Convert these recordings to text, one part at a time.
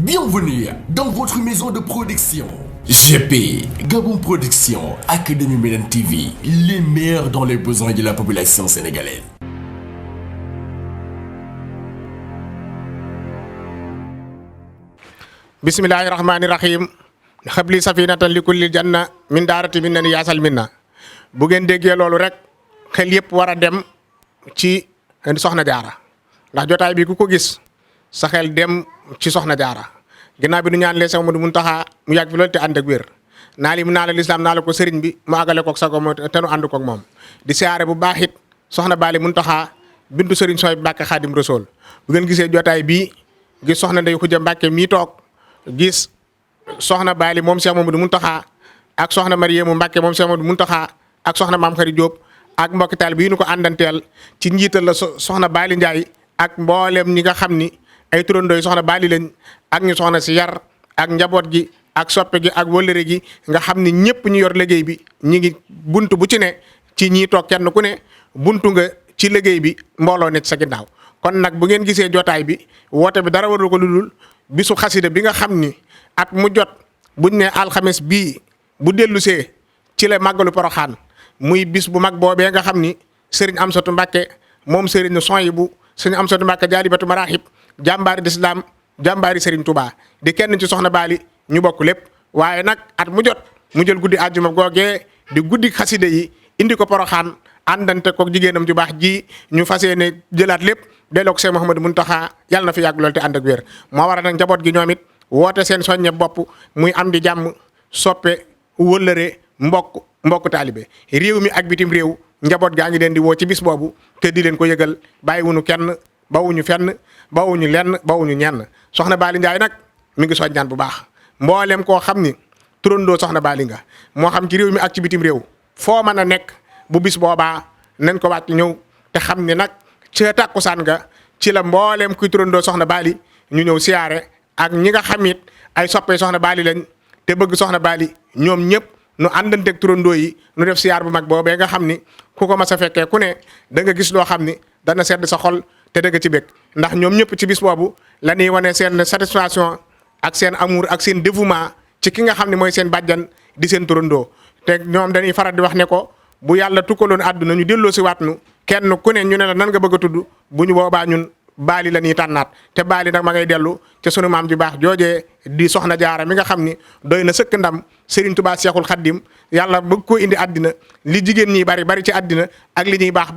Bienvenue dans votre maison de production. GP, Gabon Production, Académie Médine TV, les meilleurs dans les besoins de la population sénégalaise. Bismillahirrahmanirrahim. Xabli safinatan li kulli janna min daarati min nani yaasal minna. Bu ngeen déggee loolu rek xel yëpp war a dem ci soxna jaara ndax jotaay bi ku ko gis sa xel dem ci soxna jaara ginnaaw bi nu ñaan lee Seex Mamadu Muntaxa mu yàgg fi loolu te ànd ak wér naa li mu naa la lislaam naa la ko sëriñ bi mu àggale koog sago te nu ànd koog moom di siyaare bu baax it soxna Baali Muntaxa bintu sëriñ Sooy Mbàkke Xaadim Rasuul bu ngeen gisee jotaay bii gis soxna Ndey Xuja Mbàkke mii toog gis soxna Baali moom Seex Mamadu Muntaxa ak soxna Mariyamu Mbàkke moom Seex Mamadu Muntaxa ak soxna Maam Xari Jóob ak mbokki taal bi ñu ko àndanteel ci njiital la soxna Baali Njaay ak mboolem ñi nga xam ni ay turandooy soxna Baali lañ ak ñu soxna si yar ak njaboot gi ak soppe gi ak wëllëre gi nga xam ni ñëpp ñu yor liggéey bi ñi ngi buntu bu ci ne ci ñii toog kenn ku ne buntu nga ci liggéey bi mbooloo ne ci sa ginnaaw kon nag bu ngeen gisee jotaay bi woote bi dara waru ko lu dul bisu xasida bi nga xam ni at mu jot buñ ne alxames bii bu dellusee ci la màggalu Poroxaan muy bis bu mag boobee nga xam ni sëriñ Amsatu Mbàkke moom sëriñ Soyibu sëriñ Amsatu Mbàkke Jaalibatu Maraaxib jàmbaari lislaam jàmbaari sëriñ Touba di kenn ci soxna Baali ñu bokk lépp waaye nag at mu jot mu jël guddi àjjuma googee di guddi xaside yi indi ko Poroxaan àndante ko jigéenam ju baax ji ñu fas yéene jëlaat lépp delloo ko Seex Muhammadu Muntaxa yàlla na fi yàgg lool te ànd ak wér moo waral nag njaboot gi ñoom it woote seen soññe bopp muy am di jàmm soppe wëllëre mbokk taalibe réew mi ak bitim réew njaboot gaa ngi leen di woo ci bis boobu te di leen ko yëgal bàyyiwuñu kenn bawuñu fenn bawuñu lenn bawuñu ñenn soxna Baali Njaay nag mi ngi soññaan bu baax mboolem koo xam ni turandoo soxna Baali nga moo xam ci réew mi ak ci bitim réew foo mën a nekk bu bis boobaa nañ ko wàcc ñëw te xam ni nag ca tàkkusaan nga ci la mboolem kuy turandoo soxna Baali ñu ñëw siyaare ak ñi nga xam it ay soppee soxna Baali lañ te bëgg soxna Baali ñoom ñëpp nu àndanteeg turandoo yi nu def siyaar bu mag boobee nga xam ni ku ko mas a fekkee ku ne da nga gis loo xam ni dana sedd sa xol te dëgg ci bëgg ndax ñoom ñëpp ci bis boobu la ñuy wane seen satisfaction ak seen amour ak seen dévouement ci ki nga xam ne mooy seen bàjjan di seen turandoo te ñoom dañuy faral di wax ne ko bu yàlla tukkaloon àdduna ñu delloo si waat nu kenn ku ne ñu ne la nan nga bëgg a tudd bu ñu boobaa ñun Baali la ñuy tànnaat te Baali nag ma ngay dellu ca sunu maam ju baax joojee di soxna jaara mi nga xam ni doy na sëkk ndam Serigne Touba Seexul Xaddim yàlla bëgg koo indi àddina li jigéen ñi bari ci àddina ak li ñuy baax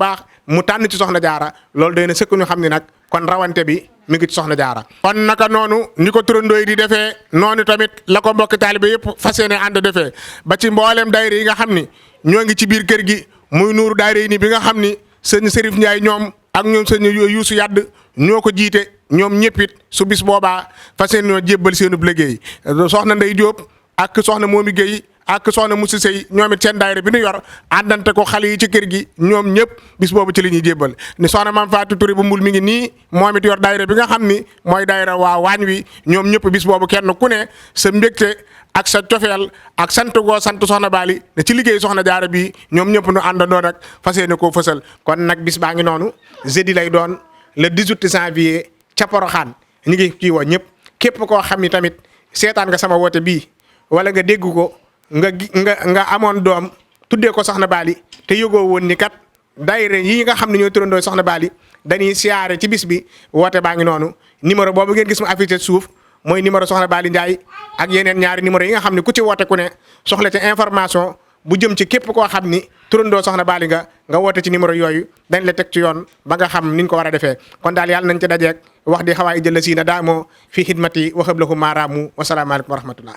mu tànn ci soxna jaara loolu doy na sëkk ñu xam ni nag kon rawante bi mi ngi ci soxna jaara kon naka noonu ni ko turandoo yi di defee noonu tamit la ko mbokki taalibe yëpp fas yéene ànd defee ba ci mboolem daayira yi nga xam ni ñoo ngi ci biir kër gi muy nuuru daayira yi ni bi nga xam ni sëñ Serif Ndiaye ñoom ak ñoom sëñ Yuusu Yadd ñoo ko jiite ñoom ñëpp it su bis boobaa fas yéene ñoo jébbal seenub liggéey soxna Ndey Jóob ak soxna Moomi Géey ak soxna Musi Sey ñoom it seen daayira bi ñu yor àndante ko xale yi ci kër gi ñoom ñëpp bis boobu ci li ñuy jébbal ni soxna Maam Faatu Ture bu mbul mi ngi nii moom it yor daayira bi nga xam ni mooy daayira waa waañ wi ñoom ñëpp bis boobu kenn ku ne sa mbégte ak sa cofeel ak sant goo sant soxna Baali ne ci liggéey soxna jaara bi ñoom ñëpp nu àndandoo nag fas yéene koo fësal kon nag bis baa ngi noonu jeudi lay doon le 18 janvier ca Poroxaan ñu ngi kii woo ñëpp képp koo xam ni tamit seetaan nga sama woote bii wala nga dégg ko nga amoon doom tuddee ko soxna Baali te yëgoo woon ni kat daayira yi nga xam ne ñooy turandoo soxna Baali dañuy siyaare ci bis bi woote baa ngi noonu numéro boobu ngeen gis mu affiché suuf mooy numéro soxna Baali Njaay ak yeneen ñaari numéro yi nga xam ne ku ci woote ku ne soxla ci information bu jëm ci képp koo xam ni turandoo soxna Baali nga woote ci numéro yooyu dañ la teg ci yoon ba nga xam niñ ko war a defee kon daal yàlla nañ ci dajeek wax di xawaa i jëla siina daamoo fii xidmati wa xëblahu maaraamu wasalaamaaleykum wa rahmatullah.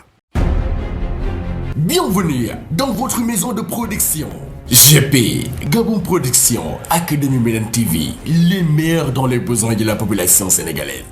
Bienvenue dans votre maison de production. GP, Gabon Production, Académie Médine TV, les meilleurs dans les besoins de la population sénégalaise.